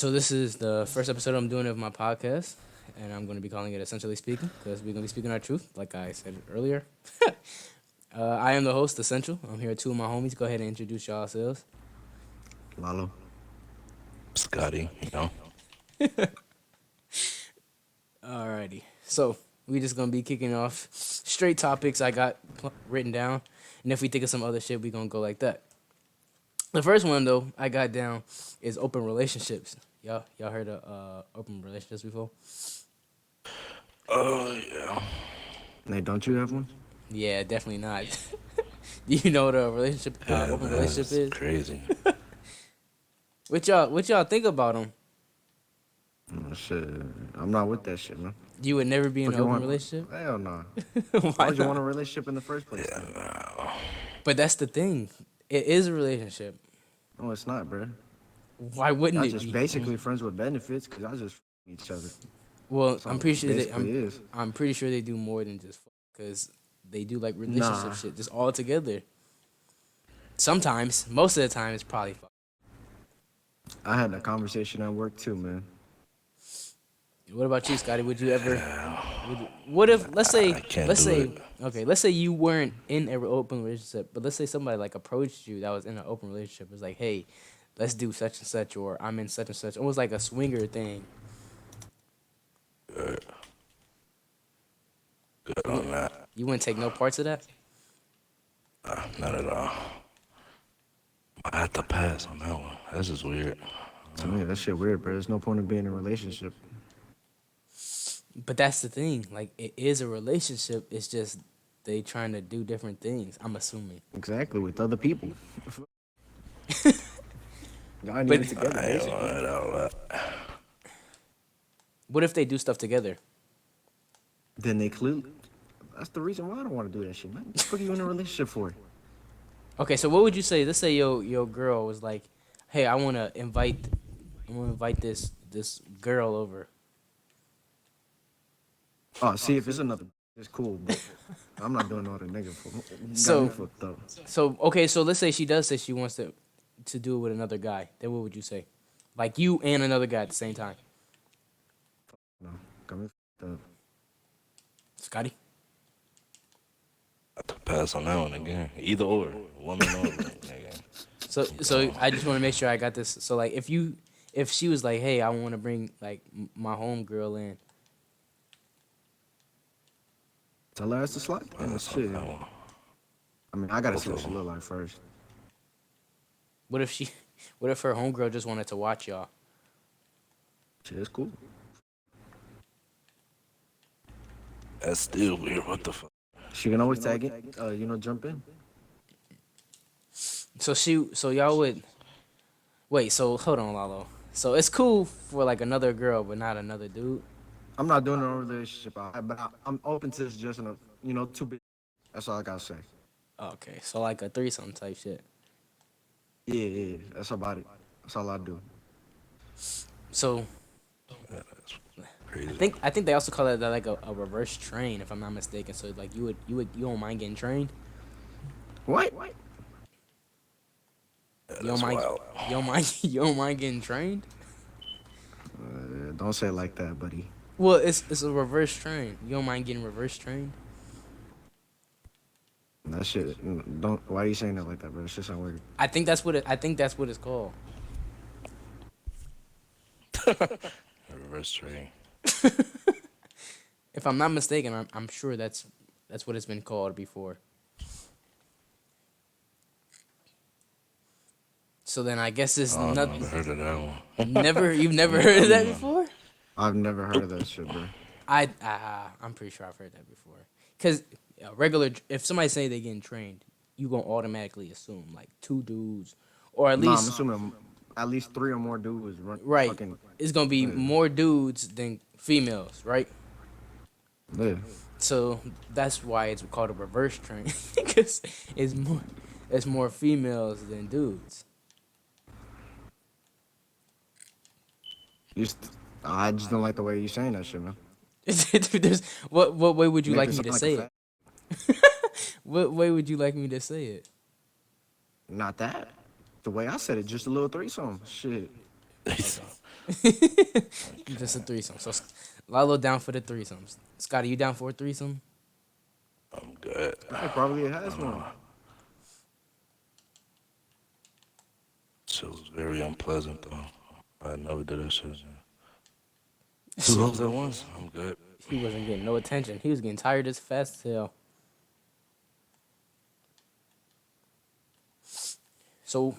So this is the first episode I'm doing of my podcast, and I'm going to be calling it Essentially Speaking because we're going to be speaking our truth, like I said earlier. I am the host, Essential. I'm here with two of my homies. Go ahead and introduce yourselves. Lalo. Scotty, Alrighty. So we just going to be kicking off straight topics I got written down, and if we think of some other shit, we going to go like that. The first one though I got down is open relationships. Y'all heard of open relationships before? yeah. Nate, don't you have one? Yeah, definitely not. Do you know what a relationship open Man, relationship it's is? crazy. What y'all think about them? Oh, shit. I'm not with that shit, man. You would never be in an Fuck you open want- relationship. Hell no. Why Why would you not? want a relationship in the first place? then? But that's the thing. It is a relationship. No, it's not, bro. Why wouldn't Y'all it just be? basically friends with benefits because y'all just each other. Well, That's all I'm pretty it sure they. basically is. I'm pretty sure they do more than just because they do like relationship Nah. shit, just all together. Sometimes, most of the time, it's probably fuck. I had that conversation at work too, man. What about you, Scotty? Would you ever? What if let's say I can't let's do say it. okay, let's say you weren't in an open relationship, but let's say somebody like approached you that was in an open relationship. It was like, hey, let's do such and such, or I'm in such and such. Almost like a swinger thing. Good on that. You wouldn't take no parts of that. Not at all. I have to pass on that one. That's just weird. To me, that shit weird, bro. There's no point in being in a relationship. But that's the thing. Like, it is a relationship. It's just they trying to do different things. I'm assuming. Exactly, with other people. Y'all ain't But- even together, I ain't basically. lying out loud. What if they do stuff together? Then they clearly. That's the reason why I don't want to do that shit, man. What the fuck are you in a relationship for? Okay, so what would you say? Let's say your girl was like, "Hey, I'm gonna invite this girl over." Oh, see, if it's another, it's cool, but I'm not doing all the nigga for. So- Got me fucked up. So okay, so let's say she does say she wants to do it with another guy. Then what would you say? Like you and another guy at the same time, No, got me fucked up. Scotty. I have to pass on that one again. Either or. Woman or nigga. So I just want to make sure I got this. So like if she was like, "Hey, I want to bring like my home girl in," Tell her ass to slide. Yeah, Pass on shit. that one. I mean, I gotta see what she look like first. what if what if her homegirl just wanted to watch y'all? Shit, it's cool. That's still weird. What the fuck? She can always tag it. Jump in. So y'all would wait. So hold on, Lalo. So it's cool for like another girl, but not another dude. I'm not doing no relationship, I'm open to suggesting of, two big. That's all I gotta say. Okay, so like a threesome type shit. Yeah, that's about it. That's all I do. So Crazy. I think they also call it like a reverse train, if I'm not mistaken. So like you don't mind getting trained. What? You That's don't mind. wild. You don't mind. You don't mind getting trained. Don't say it like that, buddy. Well, it's a reverse train. You don't mind getting reverse trained. That shit. Don't. Why are you saying that like that, bro? It's just sound weird. I think that's what it's called. Reverse train. If I'm not mistaken, I'm sure that's what it's been called before. So then I guess it's Oh, not never heard of that one. you've never heard of that before? I've never heard of that shit, bro. I'm pretty sure I've heard that before. Cause if somebody say they getting trained, you gonna automatically assume like two dudes, or at Nah, I'm least assuming at least 3 or more dudes run. right. Fucking, It's gonna be more dudes than females, right? yeah. So that's why it's called a reverse train, because it's more females than dudes. I just don't like the way you saying that shit, man. What way would you Make like it me sound to like a say fact. it? What way would you like me to say it? Not that. The way I said it, just a little threesome. Shit. Just a threesome. So Lalo down for the threesomes. Scotty, you down for a threesome? I'm good. He probably has one. Shit was very unpleasant though. I never did that shit. Two hoes at once. I'm good. He wasn't getting no attention. He was getting tired as fast as hell. So,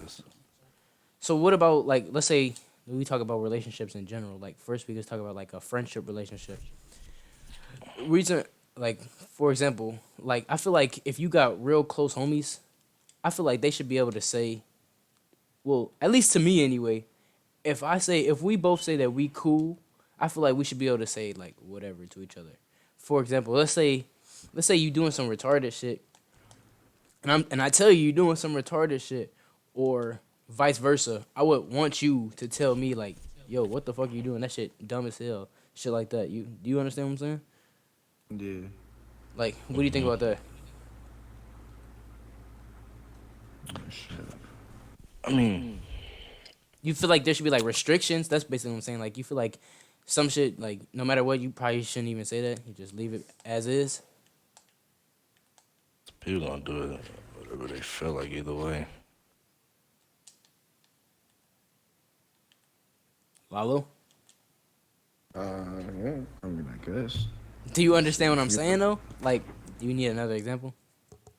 so what about like, let's say we talk about relationships in general. Like first, we just talk about like a friendship relationship. Reason, like for example, like I feel like if you got real close homies, I feel like they should be able to say, well, at least to me anyway. If we both say that we cool, I feel like we should be able to say like whatever to each other. For example, let's say you doing some retarded shit, and I tell you you doing some retarded shit, or vice versa. I would want you to tell me like, yo, what the fuck are you doing? That shit dumb as hell. Shit like that. Do you understand what I'm saying? Yeah. Like, what do you think about that? I mean, You feel like there should be like restrictions? That's basically what I'm saying. Like, you feel like some shit, like, no matter what, you probably shouldn't even say that. You just leave it as is. people gonna do it whatever they feel like either way. Lalo, Yeah. I mean, I guess. do you understand what I'm saying though? Like, do you need another example?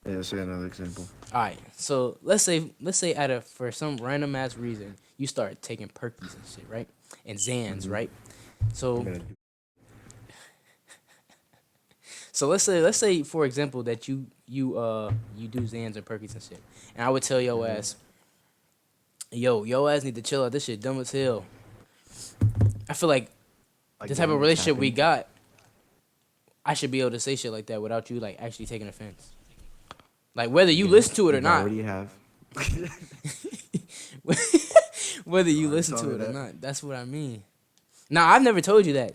Yeah, say another example. All right. So let's say for some random ass reason you start taking perkies and shit, right? And Zans, right? So let's say for example that you do Zans and perkies and shit, and I would tell your ass, yo ass need to chill out. This shit dumb as hell. I feel like the type of relationship we got, I should be able to say shit like that without you like actually taking offense. Like whether you listen to it or not, Already have. whether you listen to it or not, that's what I mean. Now I've never told you that,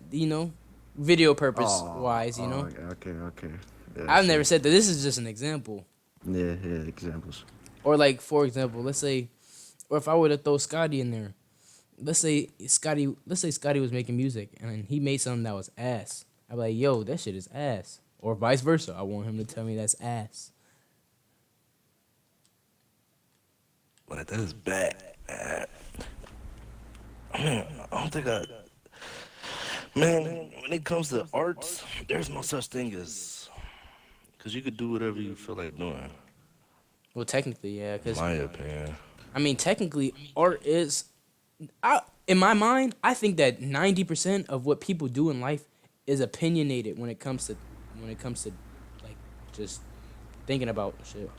video purpose wise, Okay. Yeah, I've never said that. This is just an example. Yeah, examples. Or like for example, let's say, or if I were to throw Scotty in there, let's say Scotty was making music and he made something that was ass. I'd be like, yo, that shit is ass. Or vice versa. I want him to tell me that's ass. Like that is bad. I don't think man, when it comes to arts, there's no such thing as, because you could do whatever you feel like doing, Well, technically, yeah, in because my opinion. I mean, technically, art is. In my mind, I think that 90% of what people do in life is opinionated when it comes to like just thinking about shit.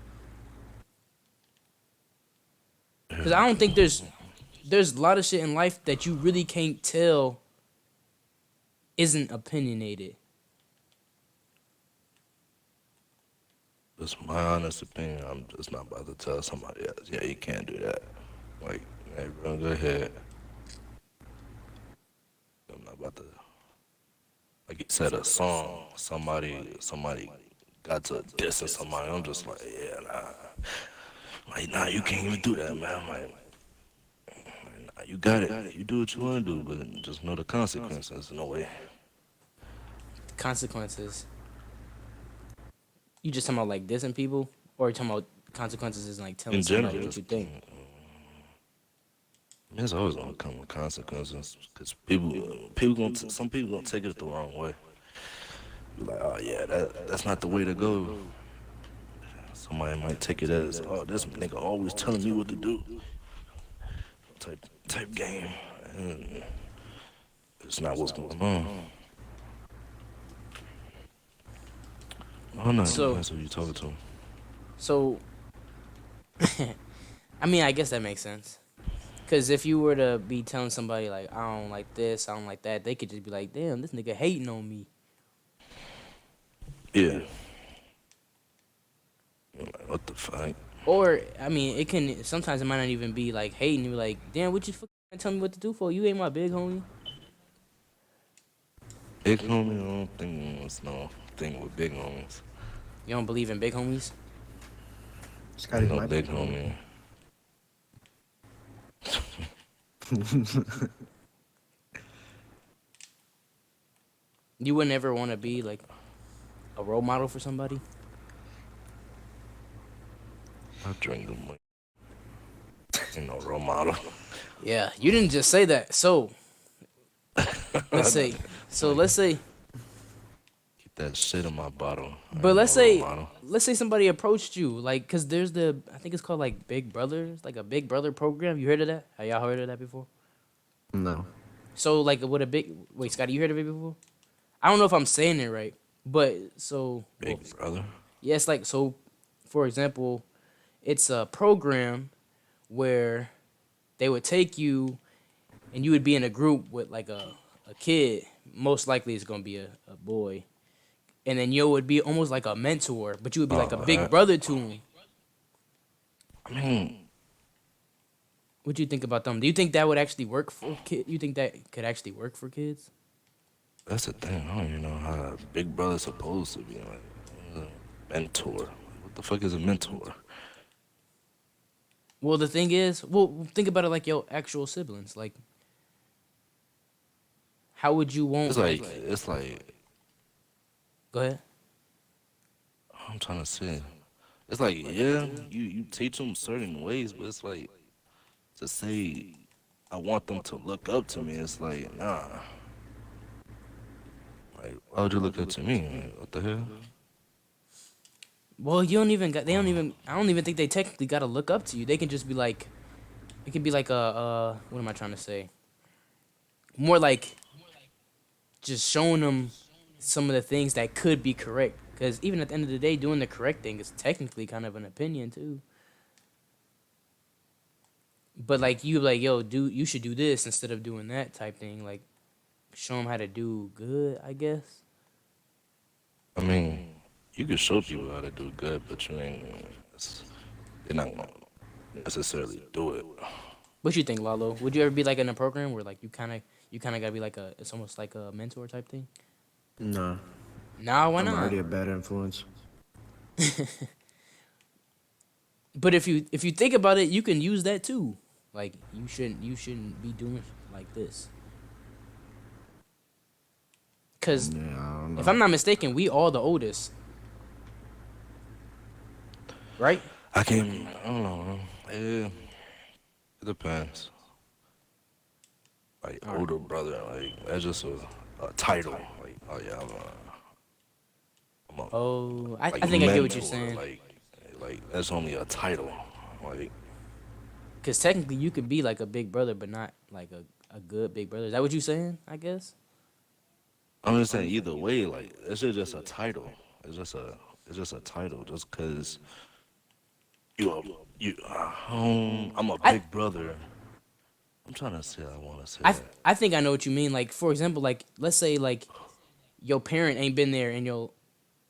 Because I don't think there's a lot of shit in life that you really can't tell isn't opinionated. That's my honest opinion. I'm just not about to tell somebody else, yeah, you can't do that. Like, hey, bro, go ahead. I'm not about to, like you said, a song, somebody got to diss somebody. I'm just like, yeah, nah. Like, nah, you can't even do that, man. Like, nah, you got it. You do what you want to do, but just know the consequences in a way. Consequences. You just talking about like dissing people, or you talking about consequences is like telling In general, somebody what you think. It's always gonna come with consequences, because some people gonna take it the wrong way. Be like, oh yeah, that's not the way to go. Somebody might take it as, oh, this nigga always telling me what to do. Type game, and it's not what's going on. Oh no, So- that's who you talking to. So, I mean, I guess that makes sense. Because if you were to be telling somebody, like, I don't like this, I don't like that, they could just be like, damn, this nigga hating on me. Yeah. I'm like, what the fuck? Or, I mean, sometimes it might not even be like hating. You be like, damn, what you fucking tell me what to do for? You ain't my big homie. Big homie, I don't think there's no thing with big homies. You don't believe in big homies? Scotty's No my big homie. You would never want to be like a role model for somebody. I drink the money. You know, role model. Yeah, you didn't just say that. So let's say, so Like, let's say, keep that shit in my bottle. I but ain't let's no role say, model. let's say somebody approached you, like, cause there's I think it's called like Big Brother, it's like a Big Brother program. You heard of that? Have y'all heard of that before? No. So like, what a big wait, Scotty, you heard of it before? I don't know if I'm saying it right, but so well, Big brother. yeah, it's like so. For example, it's a program where they would take you and you would be in a group with like a kid. Most likely it's gonna be a boy. And then you would be almost like a mentor, but you would be like a Oh, big brother to him. I mean, What do you think about them? Do you think that would actually work for kid? You think that could actually work for kids? that's the thing. I don't even know how a big brother's supposed to be like mentor. Like, what the fuck is a mentor? Well, the thing is, well, think about it like your actual siblings. Like, how would you want like? It's like Go ahead. I'm trying to say. It's like yeah, you teach them certain ways, but it's like to say I want them to look up to me. It's like nah. Like why would you look up to me? Like, what the hell? Well, you don't even got. They don't even. I don't even think they technically got to look up to you. They can just be like. It could be like a. What am I trying to say? More like just showing them some of the things that could be correct. Because even at the end of the day, doing the correct thing is technically kind of an opinion too. But like you like yo, you should do this instead of doing that type thing. Like show them how to do good, I guess. I mean, you can show people how to do good, but you ain't. It's, they're not gonna necessarily do it. What you think, Lalo? Would you ever be like in a program where like you kind of gotta be like it's almost like a mentor type thing? Nah. Nah, why I'm not? already a bad influence. But if you think about it, you can use that too. Like you shouldn't be doing like this. Cause Yeah, I don't if know. I'm not mistaken, we all the oldest, right? I can. I don't know. It depends. Like All right. older brother, like that's just a title. Like oh yeah, I'm a Oh, I like think I get what you're mentor. saying. Like that's only a title. Like Cause technically you could be like a big brother, but not like a good big brother. Is that what you saying? I guess. I'm just saying either way. Like it's just a title. It's just a title. Just cause you I'm a I big brother. I'm trying to say I want to say I that. I think I know what you mean. Like for example, like let's say like your parent ain't been there in your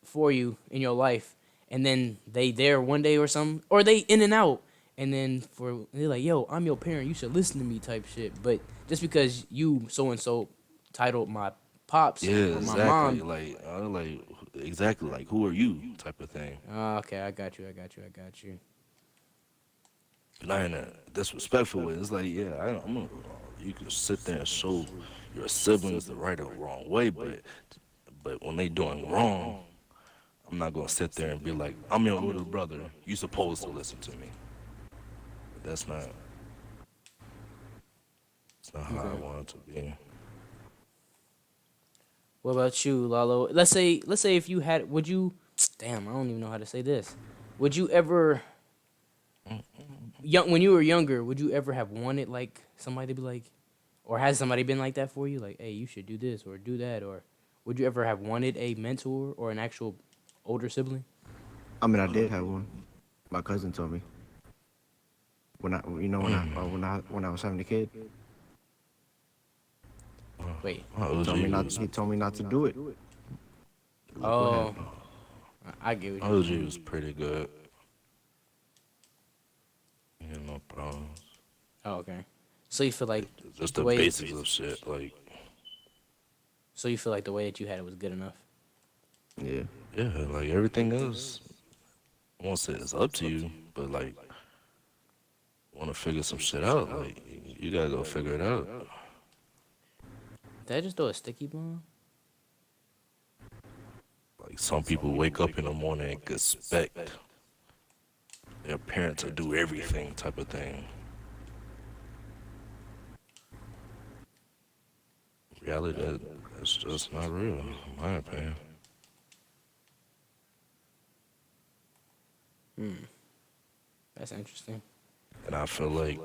for you in your life, and then they there one day or something, or they in and out, and then for they're like, yo, I'm your parent, you should listen to me type shit. But just because you so and so titled my pops Yeah, or my exactly. mom. Like exactly. Like who are you? Type of thing. Okay, I got you. I got you. I got you. Not in a disrespectful way. It's like, yeah, I'm a, you can sit there and show your siblings the right or wrong way, but when they doing wrong, I'm not gonna sit there and be like, I'm your older brother. You supposed to listen to me. That's not. It's not how I Okay. want it to be. What about you, Lalo? Let's say if you had, would you? Damn, I don't even know how to say this. Would you ever young when you were younger? Would you ever have wanted like somebody to be like, or has somebody been like that for you? Like, hey, you should do this or do that, or would you ever have wanted a mentor or an actual older sibling? I mean, I did have one. My cousin told me when I, you know, when I was having a kid. Wait. My He OG told me not. was He told me not to do it. Look what Oh, happened. I get what my you're OG saying. was pretty good. You know, no problems. Oh, okay. So you feel like Just the the way, basics of shit. Like, so you feel like the way that you had it was good enough. Yeah. yeah, like everything else. I won't say it's up to you, but like, want to figure some shit out. Like, you gotta go figure it out. Did I just throw a sticky bomb? some people wake up in the morning and expect their parents to do everything type of thing. Reality, that's just not real, in my opinion. That's interesting. And I feel like,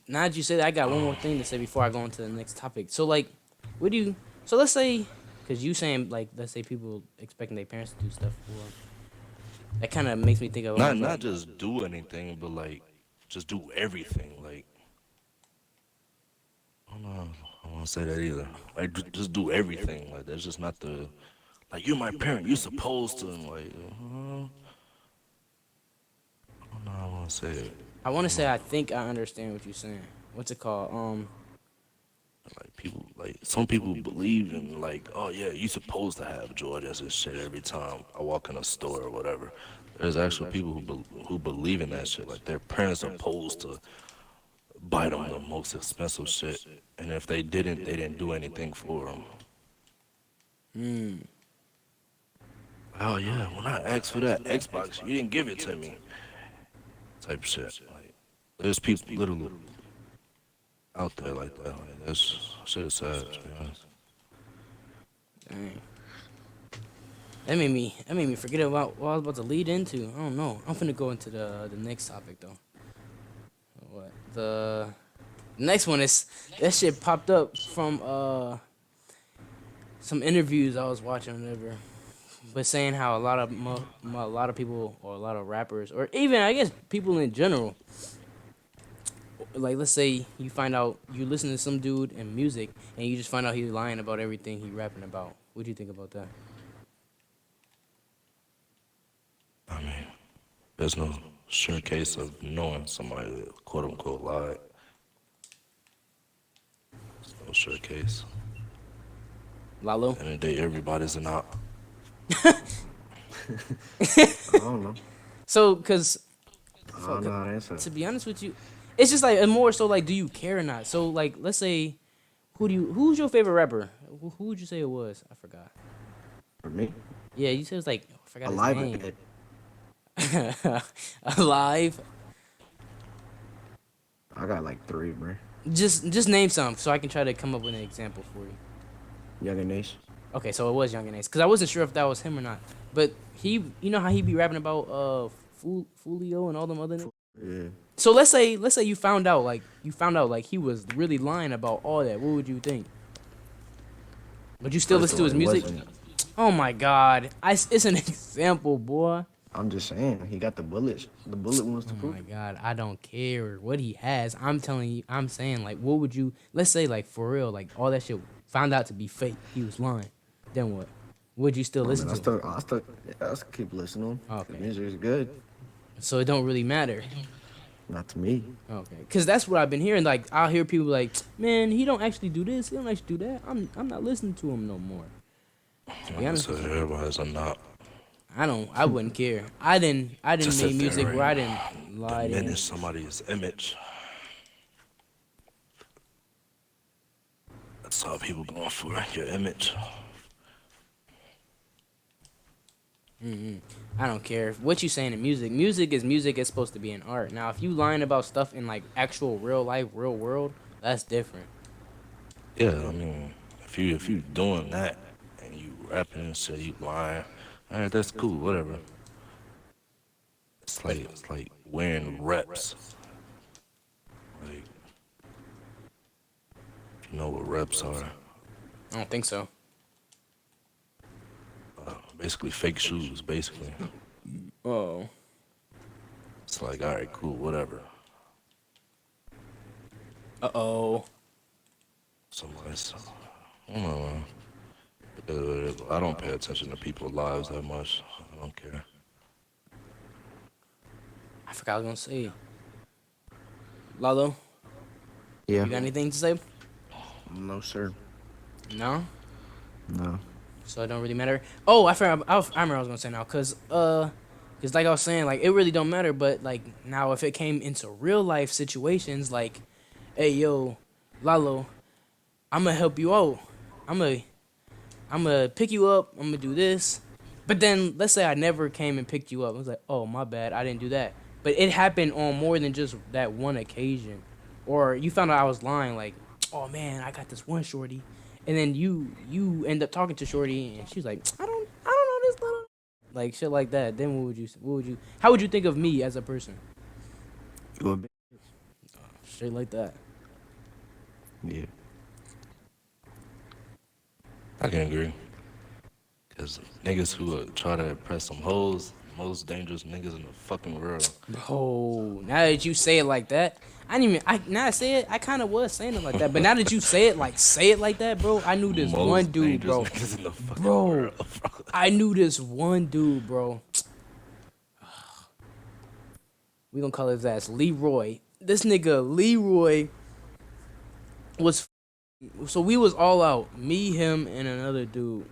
Now that you say that, I got one more thing to say before I go into the next topic. So like, what do you? So let's say, because you saying like, let's say people expecting their parents to do stuff for them. That kind of makes me think of not just do anything, but like, just do everything. Like, I don't know, I don't want to say that either. Like, just do everything. Like, that's just not the, like, you're my parent, you're supposed to. And like, I don't know how I want to say it. I want to say I think I understand what you're saying. What's it called? Like people, like some people believe in like, oh yeah, you supposed to have Jordans and shit every time I walk in a store or whatever. There's actual people who believe in that shit. Like their parents are supposed to buy them the most expensive shit, and if they didn't do anything for them. Oh yeah, when I asked for that Xbox, you didn't give it to me. Type shit. Like there's people literally out there like that. Like, that's shit is sad, to be honest. Dang. That made me forget about what I was about to lead into. I don't know. I'm finna go into the next topic though. What the next one is that shit popped up from some interviews I was watching, whatever, but saying how a lot of people or a lot of rappers or even I guess people in general, like let's say you find out you listen to some dude in music and you just find out he's lying about everything he rapping about. What do you think about that? I mean, there's no sure case of knowing somebody that quote unquote lied. There's no sure case. Lalo? End of the day, everybody's an op. I don't know. So, cause I don't know how to answer. to be honest with you, it's just like more so like, do you care or not? So like, let's say, who's your favorite rapper? Who would you say it was? I forgot. For me, Yeah, you said it was like I forgot alive his or name. dead. Alive. I got like 3, bro. Just name some so I can try to come up with an example for you. Young and Ace. Okay, so it was Young and Ace because I wasn't sure if that was him or not. But he, you know how he be rapping about Fulio and all them other. Yeah. So let's say you found out like he was really lying about all that. What would you think? Would you still listen to his It music? wasn't. Oh my God, it's an example, boy. I'm just saying, he got the bullets. The bullet ones to Oh prove my it. God, I don't care what he has. I'm telling you, I'm saying like, what would you? Let's say like for real, like all that shit found out to be fake. He was lying. Then what? Would you still listen I to him? still keep listening. Okay. The music is good. So it don't really matter. Not to me. Okay, because that's what I've been hearing. Like I'll hear people like, man, he don't actually do this. He don't actually do that. I'm not listening to him no more. To be honest, So everybody's a op. I wouldn't care. I didn't Just make sit music there where I and didn't lie to him. diminish somebody's image. That's all people going for, your image. I don't care what you saying in music. Music is music. It's supposed to be an art. Now, if you lying about stuff in like actual real life, real world, that's different. Yeah, I mean, if you doing that and you rapping and shit, you lying, alright, that's cool, whatever. It's like wearing reps. Like, you know what reps are? I don't think so. Basically fake shoes, basically. Oh. It's like, alright, cool, whatever. Uh-oh. Somebody's, I don't know, man. I don't pay attention to people's lives that much. I don't care. I forgot what I was gonna say. Lalo, Yeah. you got anything to say? No, sir. No? No. So it don't really matter. Oh, I remember what I was gonna say now, cause like I was saying, like it really don't matter. But like now, if it came into real life situations, like, hey yo, Lalo, I'm gonna help you out. I'm I'm gonna pick you up. I'm gonna do this. But then let's say I never came and picked you up. I was like, oh my bad, I didn't do that. But it happened on more than just that one occasion. Or you found out I was lying, like, oh man, I got this one shorty, and then you end up talking to shorty, and she's like, I don't know this little, like shit like that. Then how would you think of me as a person? You a bitch? Straight like that. Yeah. I can agree. Cause niggas who try to impress some hoes, most dangerous niggas in the fucking world. Bro, now that you say it like that, I didn't even. Now I say it, I kind of was saying it like that. But now that you say it like that, bro, I knew this Most one dude, dangerous bro. niggas in the fucking Bro, world, bro. I knew this one dude, bro. We gonna call his ass Leroy. This nigga Leroy was. So we was all out, me, him, and another dude.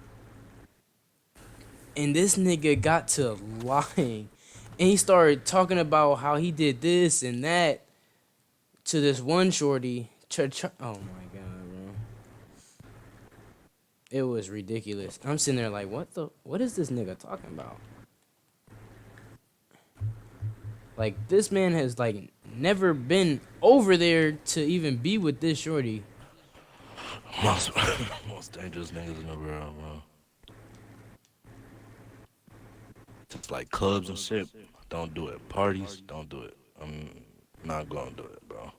And this nigga got to lying. And he started talking about how he did this and that to this one shorty. Oh my god, bro. It was ridiculous. I'm sitting there like, what is this nigga talking about? Like, this man has, like, never been over there to even be with this shorty. Most dangerous niggas in the world, bro. Just like clubs and shit. Don't do it. Parties, don't do it. I'm not gonna do it, bro.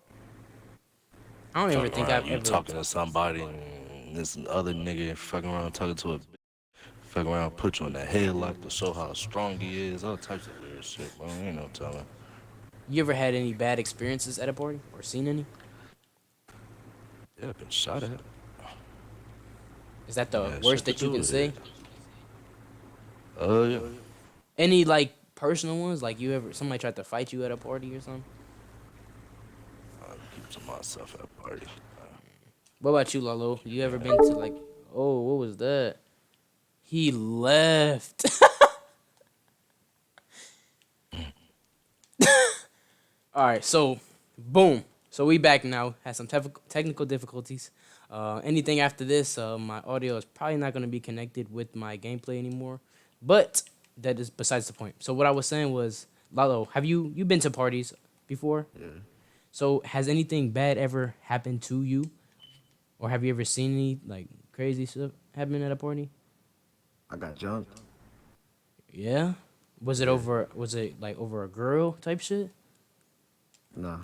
I don't even Fuck think around, I've you ever. talking to somebody and this other nigga fucking around talking to a fucking around, put you in the headlock to show how strong he is, all types of weird shit, bro. Ain't no telling. You ever had any bad experiences at a party or seen any? Yeah, been shot at. Is that the Yeah, worst shit that to you do can with say? it. Yeah. Any like personal ones? Like somebody tried to fight you at a party or something? I keep to myself at parties. What about you, Lalo? You ever been to like, oh, what was that? He left. All right, so boom. So we back now. Had some technical difficulties. Anything after this, my audio is probably not going to be connected with my gameplay anymore. But that is besides the point. So what I was saying was, Lalo, have you been to parties before? Yeah. So has anything bad ever happened to you, or have you ever seen any like crazy stuff happen at a party? I got jumped. Yeah. Was it over? Was it like over a girl type shit? Nah.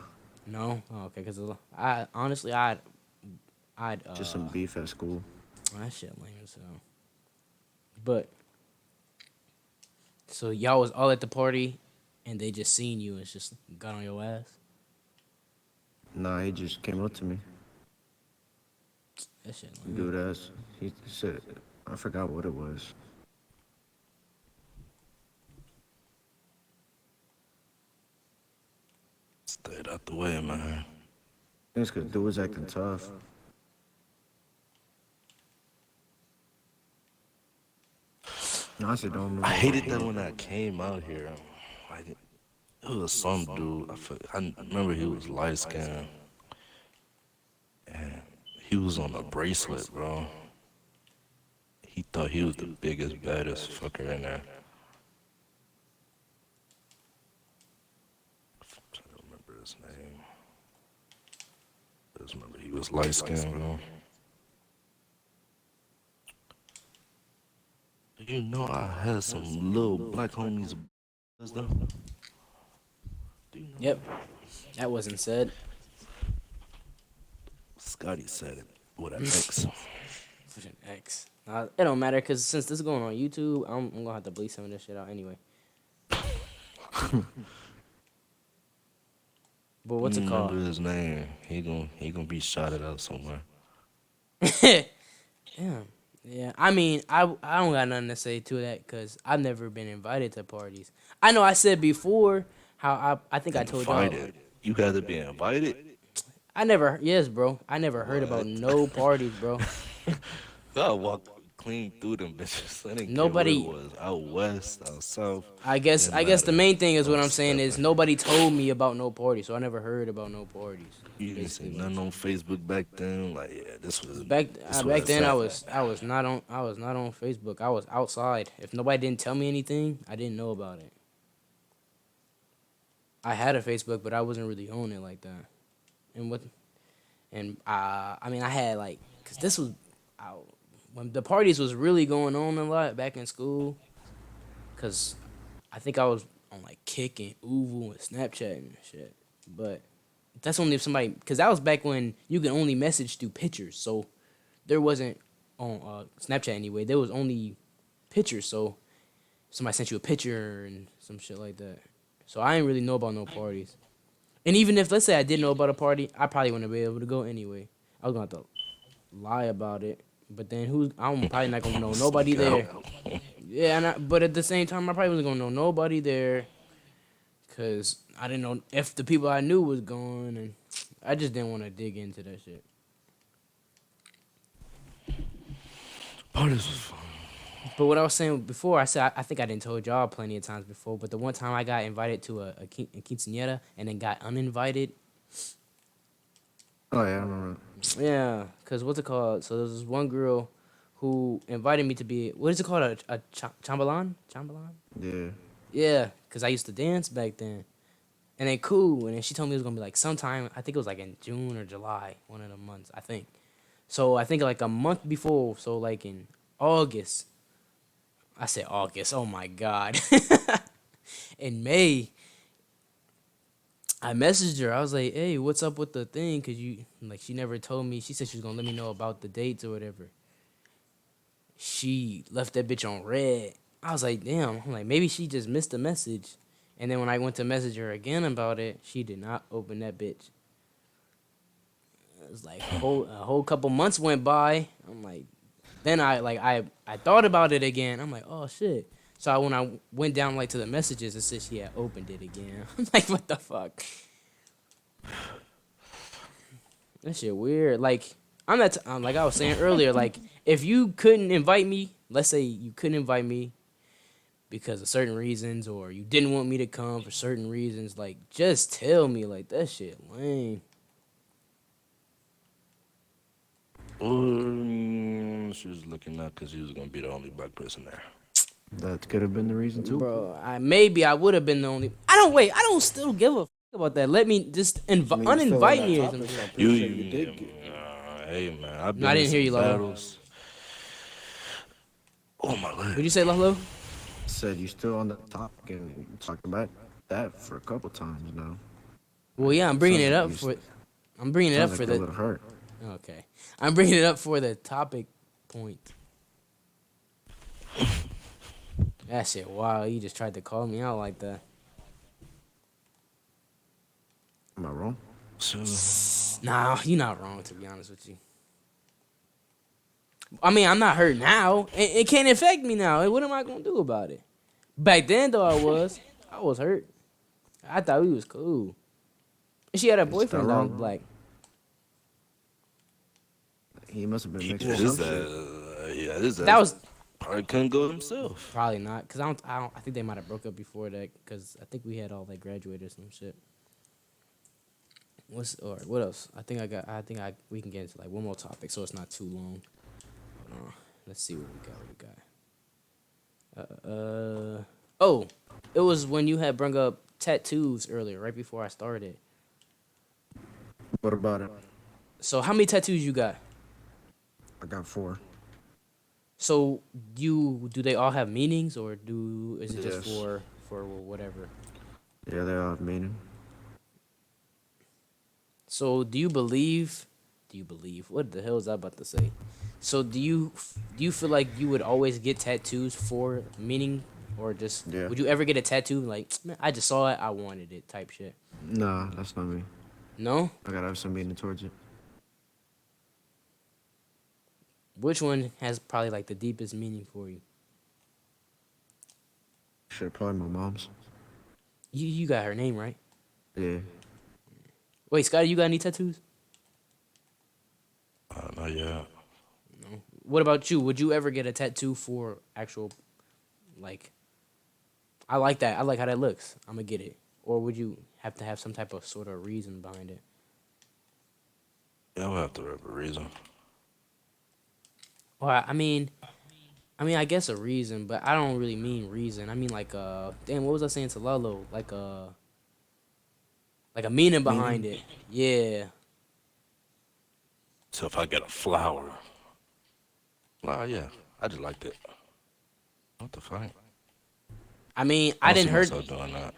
No. Oh, okay. Cause I honestly I'd Just some beef at school. that shit lame as hell. But so y'all was all at the party, and they just seen you and just got on your ass. Nah, he just came up to me. That shit lame. Dude ass. He said, I forgot what it was. Stayed out the way, man. I think it's 'cause dude was acting tough. No, I said don't move. I hated that when I came out here. Like, it was some dude. I remember he was light skinned. And he was on a bracelet, bro. He thought he was the biggest, baddest fucker in there. I'm trying to remember his name. I just remember he was light skinned, bro. You know I had some little black homies. Though. Yep. That wasn't said. Scotty said it with an X. With an X. It don't matter because since this is going on YouTube, I'm gonna have to bleep some of this shit out anyway. But what's it Remember called? his name. He gonna be shouted out somewhere. Damn. Yeah. I mean, I don't got nothing to say to that because I've never been invited to parties. I know I said before how I think I told y'all. Invited. You had to be invited. Yes, bro. I never heard about no parties, bro. I walk clean through them bitches. I didn't care Nobody. where it was. Out west, out south. I guess Didn't the matter. main thing is I what I'm was saying is stepping. nobody told me about no parties, so I never heard about no parties. You didn't see Basically, what I'm nothing on saying. Facebook back then. Like, yeah, this where Back it's then at. I was not on Facebook. I was outside. If nobody didn't tell me anything, I didn't know about it. I had a Facebook, but I wasn't really on it like that. And what and I mean I had like cuz this was I, when the parties was really going on a lot back in school cuz I think I was on like Kick and Uvu and Snapchat and shit. But that's only if somebody cuz that was back when you could only message through pictures. So there wasn't on Snapchat anyway. There was only pictures. So somebody sent you a picture and some shit like that. So I didn't really know about no parties. And even if let's say I did know about a party, I probably wouldn't be able to go anyway. I was gonna have to lie about it. But then I'm probably not gonna know nobody Sneak there. out. Yeah, but at the same time, I probably wasn't gonna know nobody there, cause I didn't know if the people I knew was gone, and I just didn't want to dig into that shit. Parties was fun. But what I was saying before, I said I think I didn't told y'all plenty of times before. But the one time I got invited to a quinceañera and then got uninvited. Oh yeah, I remember. Yeah, cause what's it called? So there's this one girl who invited me to be what is it called a chambalan? Chambalan? Yeah. Yeah, cause I used to dance back then, and then cool. And then she told me it was gonna be like sometime. I think it was like in June or July, one of the months. I think. So I think like a month before. So like in August. I said August. Oh my god. In May, I messaged her. I was like, "Hey, what's up with the thing?" Cause you like she never told me. She said she was gonna let me know about the dates or whatever. She left that bitch on red. I was like, "Damn." I'm like, maybe she just missed the message. And then when I went to message her again about it, she did not open that bitch. It was like a whole couple months went by. I'm like, then I thought about it again. I'm like, oh shit. So when I went down like to the messages, it said she had opened it again. I'm like, what the fuck? That shit weird. Like like I was saying earlier. Like if you couldn't invite me, let's say you couldn't invite me because of certain reasons, or you didn't want me to come for certain reasons, like just tell me. Like that shit lame. She was looking out because she was gonna be the only black person there. That could have been the reason too. Bro, maybe I would have been the only. I don't still give a fuck about that. Let me just I mean, you still on uninvite that me or topic, something. so I'm You, pretty sure you, you did get. hey man, I've No, been I in didn't hear some you, Lalo. battles. Oh my What'd leg. you say, Lalo? Said you still on the topic and you talked about that for a couple times now. Well, yeah, I'm bringing it Sounds like up you for. s- I'm bringing it up Sounds for like you're a the. little hurt. Okay, I'm bringing it up for the topic point. That shit, wow, you just tried to call me out like that. Am I wrong? So, Nah, you're not wrong, to be honest with you. I mean, I'm not hurt now. It can't affect me now. What am I gonna do about it? Back then, though, I was hurt. I thought we was cool. And she had a Is that boyfriend that was wrong? black. He must have been he mixed with is some shit. yeah, this That was probably couldn't go himself. probably not, cause I think they might have broke up before that, cause I think we had all like graduated or some shit. What else? We can get into like one more topic, so it's not too long. Let's see what we got. Oh, it was when you had brought up tattoos earlier, right before I started. What about it? So how many tattoos you got? I got 4. So do they all have meanings, or is it just Yes. for whatever? Yeah, they all have meaning. So do you believe? What the hell is I about to say? So do you feel like you would always get tattoos for meaning, or just Yeah. would you ever get a tattoo like, man, I just saw it, I wanted it type shit? Nah, that's not me. No. I gotta have some meaning towards it. Which one has probably like the deepest meaning for you? Shit, probably my mom's. You got her name right? Yeah. Wait, Scotty, you got any tattoos? Not yet. No. What about you? Would you ever get a tattoo for actual, like, I like that. I like how that looks. I'm gonna get it. Or would you have to have some type of sort of reason behind it? Yeah, I would have to have a reason. Well, I guess a reason, but I don't really mean reason. I mean like damn, what was I saying to Lalo? Like a meaning behind it. Yeah. So if I get a flower, well, yeah, I just liked it. What the fuck? I mean, I I don't see didn't heard myself doing that.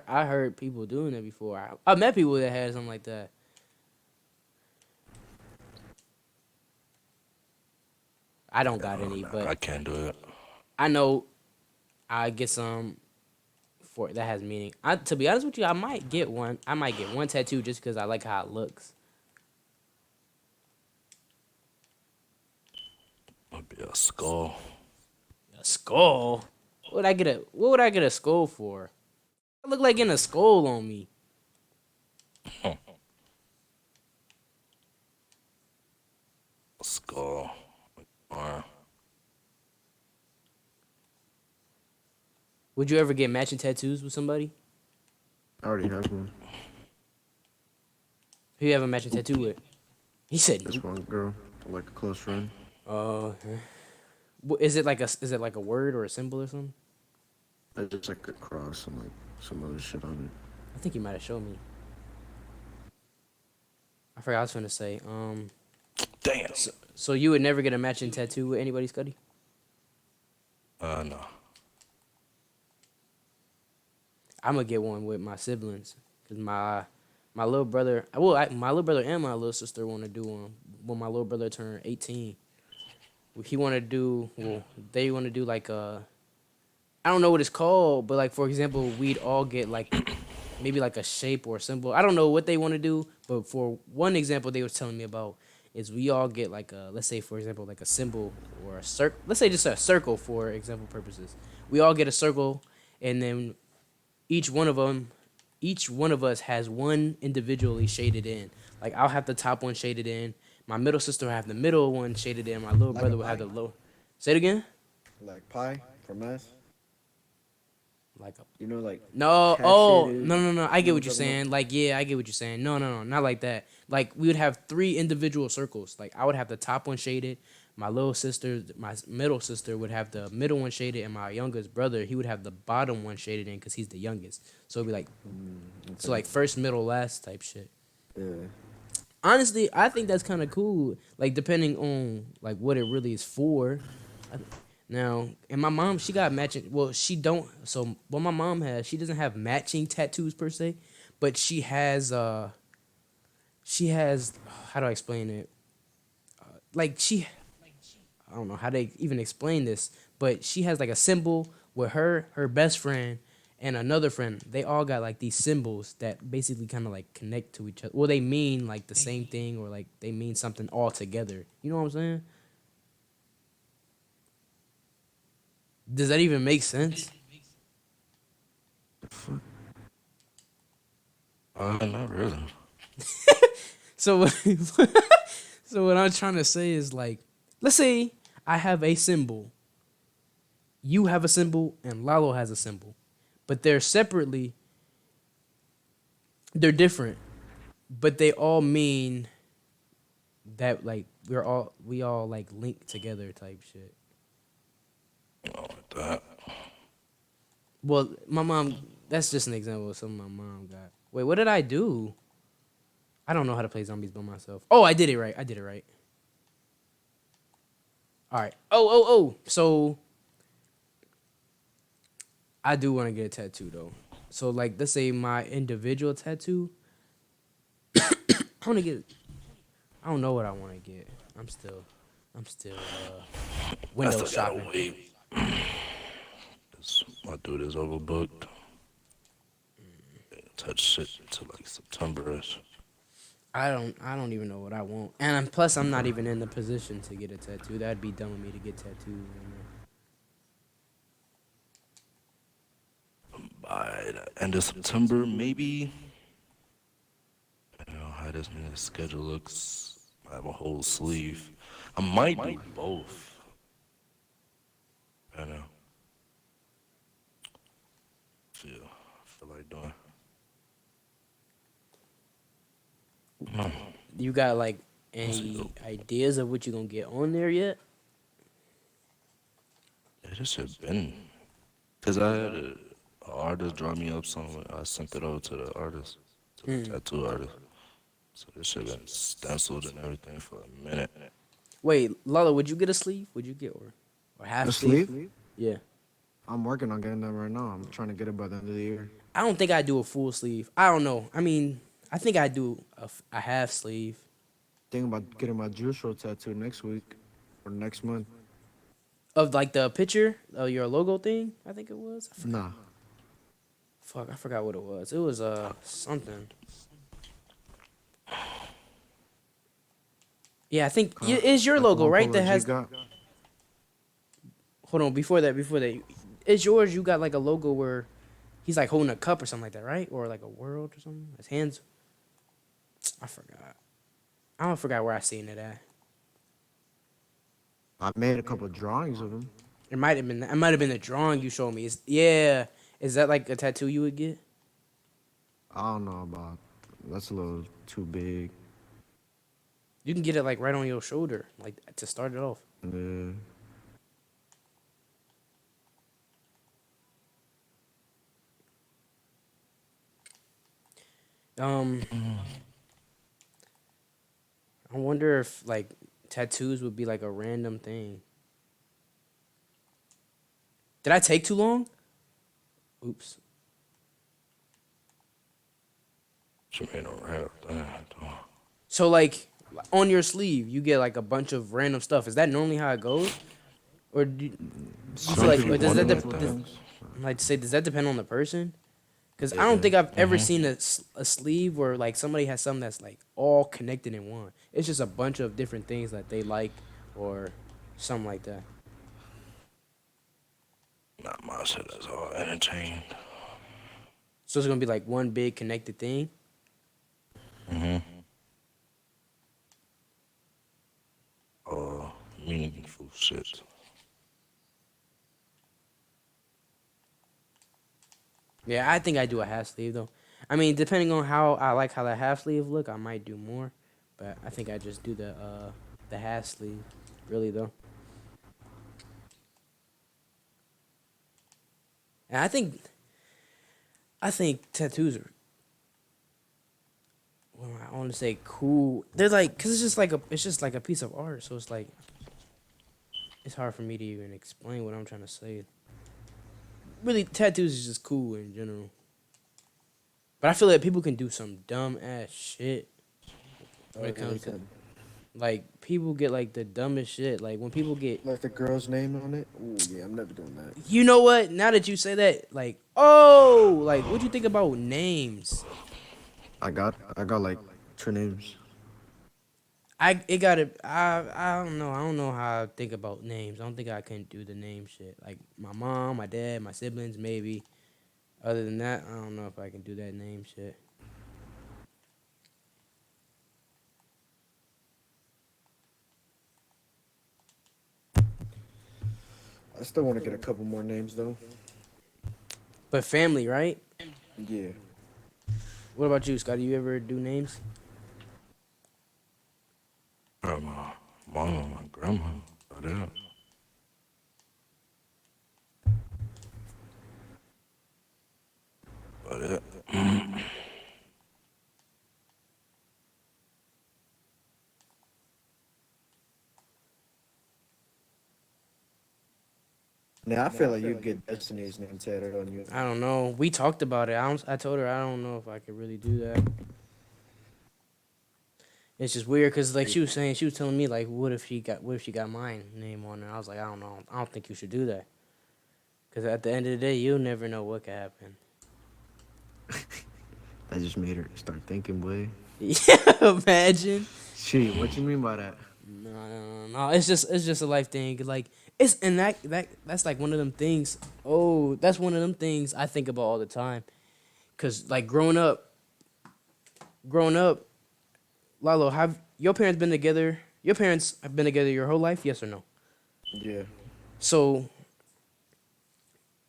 I heard people doing it before. I met people that had something like that. I don't got any, I but can't do it. I know I get some for that has meaning. To be honest with you, I might get one. I might get one tattoo just because I like how it looks. It'd be a skull. A skull? What would I get a skull for? I look like getting a skull on me. A skull. Or Would you ever get matching tattoos with somebody? I already have one. Who you have a matching tattoo with? He said, This one girl, like a close friend. "Oh, is it like a word or a symbol or something?" I just like a cross and like some other shit on I think you might have showed me. I forgot what I was gonna say. damn. So you would never get a matching tattoo with anybody, Scuddy? No. I'm gonna get one with my siblings because my little brother, my little brother and my little sister want to do one when my little brother turned 18. He want to do they want to do like I don't know what it's called, but like for example, we'd all get like maybe like a shape or a symbol. I don't know what they want to do, but for one example they was telling me about is we all get like a, let's say for example like a symbol or a circle. Let's say just a circle for example purposes. We all get a circle, and then each one of us has one individually shaded in. Like I'll have the top one shaded in. My middle sister will have the middle one shaded in. My little Like brother a will have the pie? low. Say it again. Like pie for math. Like a You know, like no. half Oh shaded, no. I you get know what you're I'm talking saying. Like yeah, I get what you're saying. No, not like that. Like we would have three individual circles. Like I would have the top one shaded. My middle sister would have the middle one shaded, and my youngest brother he would have the bottom one shaded in because he's the youngest. So it'd be like so like first, middle, last type shit. Yeah. Honestly, I think that's kind of cool. Like depending on like what it really is for. Now, and my mom, she got matching. Well, she don't. So what my mom has, she doesn't have matching tattoos per se, but she has. She has. How do I explain it? Like she. I don't know how to even explain this, but she has like a symbol with her best friend, and another friend. They all got like these symbols that basically kind of like connect to each other. Well, they mean like the same thing, or like they mean something all together. You know what I'm saying? Does that even make sense? Not really. So, so what I'm trying to say is like, let's say I have a symbol, you have a symbol, and Lalo has a symbol, but they're separately, they're different, but they all mean that like we all like link together type shit. Like that. Well, my mom, that's just an example of something my mom got. Wait, what did I do? I don't know how to play zombies by myself. Oh, I did it right. All right. Oh. So I do want to get a tattoo though. So like, let's say my individual tattoo. I want to get. I don't know what I want to get. I'm still window I still gotta shopping. wait. My dude is overbooked. Touch shit until like September-ish. I don't even know what I want. And plus I'm not even in the position to get a tattoo. That'd be dumb of me to get tattoos. By the end of September, maybe. You know how this nigga's schedule looks. I have a whole sleeve. I might do both. I know. Feel like doing. You got like any ideas of what you gonna get on there yet? Yeah, this shit been. Cause I had a artist draw me up something. I sent it over to the artist, to the tattoo artist. So this shit been stenciled and everything for a minute. Wait, Lala, would you get a sleeve? Would you get or half A sleeve? Yeah. I'm working on getting that right now. I'm trying to get it by the end of the year. I don't think I do a full sleeve. I don't know. I mean, I think I do a half sleeve. Thinking about getting my juice roll tattoo next week or next month. Of like the picture of your logo thing, I think it was. Nah. Fuck, I forgot what it was. It was something. Yeah, I think it is your Like logo, one right? Polo That G has. got. Hold on, before that, it's yours. You got like a logo where he's like holding a cup or something like that, right? Or like a world or something. His hands. I forgot. I don't forgot where I seen it at. I made a couple drawings of him. It might have been. It might have been the drawing you showed me. Yeah. Is that like a tattoo you would get? I don't know about. That's a little too big. You can get it like right on your shoulder, like to start it off. Yeah. I wonder if like tattoos would be like a random thing. Did I take too long? Oops. She made a rap. So like on your sleeve, you get like a bunch of random stuff. Is that normally how it goes, or do you feel like, or does that does that depend on the person? Because I don't think I've ever seen a sleeve where like somebody has something that's like all connected in one. It's just a bunch of different things that they like or something like that. Not my shit. That's all entertained. So it's gonna be like one big connected thing. Meaningful shit. Yeah, I think I do a half sleeve though. I mean, depending on how I like how that half sleeve look, I might do more. But I think I just do the half sleeve, really though. And I think tattoos are. Well, I want to say cool. They're like, cause it's just like a piece of art. So it's like, it's hard for me to even explain what I'm trying to say. Really, tattoos is just cool in general. But I feel like people can do some dumb ass shit when it comes to like people get like the dumbest shit. Like when people get, Like the girl's name on it? Ooh, yeah, I'm never doing that. you know what? Now that you say that, like, oh, like what you think about names? I got like 2 names. I don't know. I don't know how I think about names. I don't think I can do the name shit. Like my mom, my dad, my siblings, maybe. Other than that, I don't know if I can do that name shit. I still want to get a couple more names though. But family, right? Yeah. What about you, Scott? Do you ever do names? My mom and my grandma. But yeah. But yeah. Now I feel like you'd get Destiny's name tatted on you. I don't know. We talked about it. I told her I don't know if I could really do that. It's just weird because like she was telling me like, what if she got my name on it? I was like, I don't know. I don't think you should do that. Because at the end of the day, you'll never know what could happen. That just made her start thinking, boy. Yeah, imagine. Shit, what you mean by that? No. It's just a life thing. Like that's like one of them things. Oh, that's one of them things I think about all the time. Cause like growing up, Lalo, have your parents been together? Your parents have been together your whole life, yes or no? Yeah. So,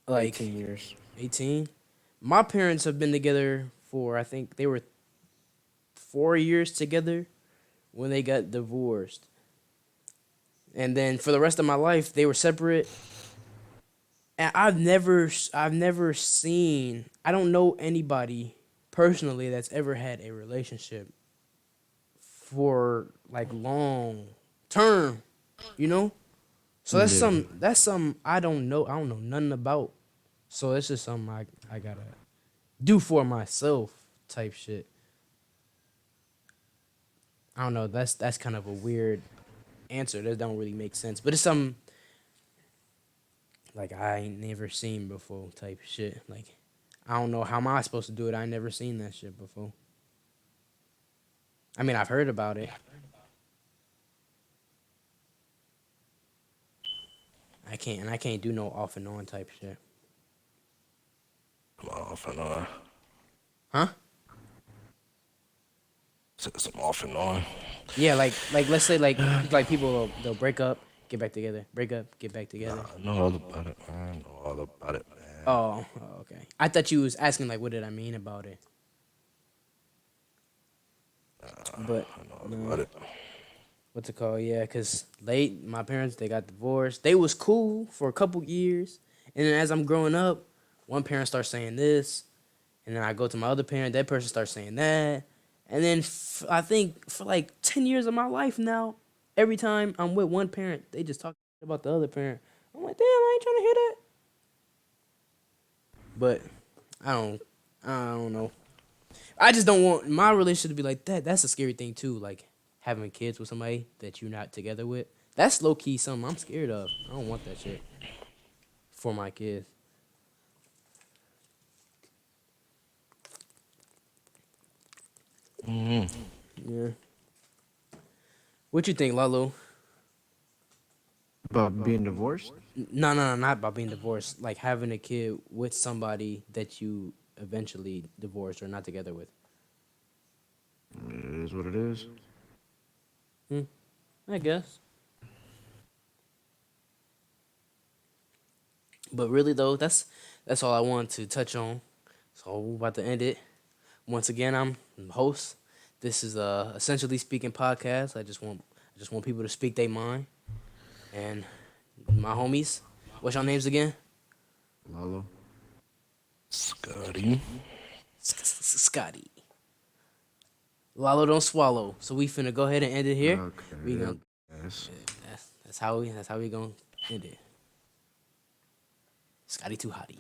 like 18 years. 18. My parents have been together for, I think they were 4 years together when they got divorced. And then for the rest of my life, they were separate. And I've never seen, I don't know anybody personally that's ever had a relationship for like long term, you know? So Yeah. that's some I don't know. I don't know nothing about. So it's just something I gotta do for myself type shit. I don't know. That's kind of a weird answer. That don't really make sense. But it's something like I ain't never seen before type shit. Like I don't know how am I supposed to do it. I ain't never seen that shit before. I mean I've heard about it. I can't do no off and on type shit. Some off and on. Huh? Some off and on. Yeah, like let's say like people they'll break up, get back together, break up, get back together. I know all about it, man. I know all about it, man. Oh, okay. I thought you was asking like what did I mean about it. But I know all about it. what's it called? Yeah, cause late my parents they got divorced. They was cool for a couple years, and then as I'm growing up, one parent starts saying this, and then I go to my other parent. That person starts saying that, and then I think for like 10 years of my life now, every time I'm with one parent, they just talk about the other parent. I'm like, damn, I ain't trying to hear that. But I don't know. I just don't want my relationship to be like that. That's a scary thing too. Like having kids with somebody that you're not together with. That's low key something I'm scared of. I don't want that shit for my kids. Yeah. What you think, Lalo? About being divorced? No, not about being divorced. Like having a kid with somebody that you eventually divorced or not together with. It is what it is. I guess. But really though, that's all I wanted to touch on. So we're about to end it. Once again, I'm the host. This is a essentially speaking podcast. I just want people to speak their mind. And my homies, what's your names again? Lalo. Scotty. Scotty. Lalo don't swallow. So we finna go ahead and end it here. Okay. We gonna Yes. that's how we gonna end it. Scotty too hottie.